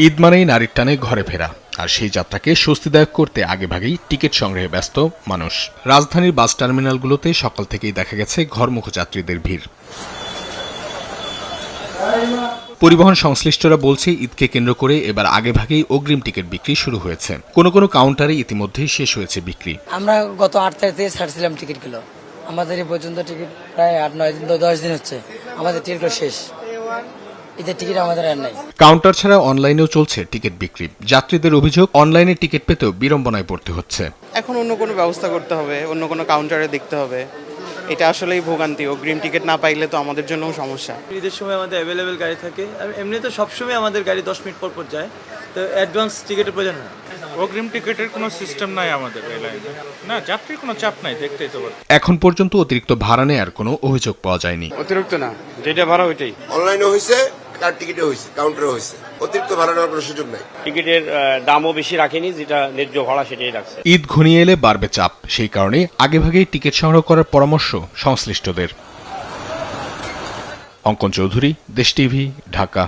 ঈদ মানেই নারীর টানে ঘরে ফেরা, আর সেই যাত্রাকে স্বস্তিদায়ক করতে আগেভাগেই টিকিট সংগ্রহে ব্যস্ত মানুষ। রাজধানীর বাস টার্মিনালগুলোতে সকাল থেকেই দেখা গেছে ঘরমুখো যাত্রীদের ভিড়। পরিবহন সংশ্লিষ্টরা বলছে, ঈদকে কেন্দ্র করে এবার আগেভাগেই অগ্রিম টিকিট বিক্রি শুরু হয়েছে। কোনো কোনো কাউন্টারে ইতিমধ্যেই শেষ হয়েছে বিক্রি। আমরা গত 8 তারিখ থেকে ছাড়ছিলাম টিকিটগুলো, আমাদের এই পর্যন্ত টিকিট প্রায় 8-9 দিন 10 দিন হচ্ছে, আমাদের টিকিটগুলো শেষ। ঈদের টিকিট আমাদের আর নাই। কাউন্টার ছাড়া অনলাইনেও চলছে টিকিট বিক্রি। যাত্রীদের অভিযোগ, অনলাইনে টিকিট পেতেও বিড়ম্বনায় পড়তে হচ্ছে। এখন অন্য কোনো ব্যবস্থা করতে হবে, অন্য কোনো কাউন্টারে দেখতে হবে। এটা আসলেই ভোগান্তি, অগ্রিম টিকিট না পাইলে তো আমাদের জন্যও সমস্যা। ঈদের সময় আমাদের অ্যাভেলেবেল গাড়ি থাকে, আর এমনি তো সবসময় আমাদের গাড়ি 10 মিনিট পর পর যায়, তো অ্যাডভান্স টিকিটের প্রয়োজন হয়। অগ্রিম টিকিটের কোনো সিস্টেম নাই আমাদের এই লাইনে, না যাত্রীর কোনো চাপ নাই, দেখতেই তো। এখন পর্যন্ত অতিরিক্ত ভাড়া নেয়ার কোনো অভিযোগ পাওয়া যায়নি। অতিরিক্ত না, যেটা ভাড়া ওইটাই। অনলাইনে হয়েছে, তার টিকিটে হয়েছে, কাউন্টারে হয়েছে, অতিরিক্ত ভাড়া নেওয়ার কোনো সুযোগ নাই। টিকিটের দামও বেশি রাখেনি, যেটা ন্যায্য ভাড়া সেটাই রাখছে। ঈদ ঘনিয়ে এলে বাড়বে চাপ, সেই কারণে আগেভাগেই টিকিট সংগ্রহ করার পরামর্শ সংশ্লিষ্টদের। অঙ্কন চৌধুরী, দেশ টিভি, ঢাকা।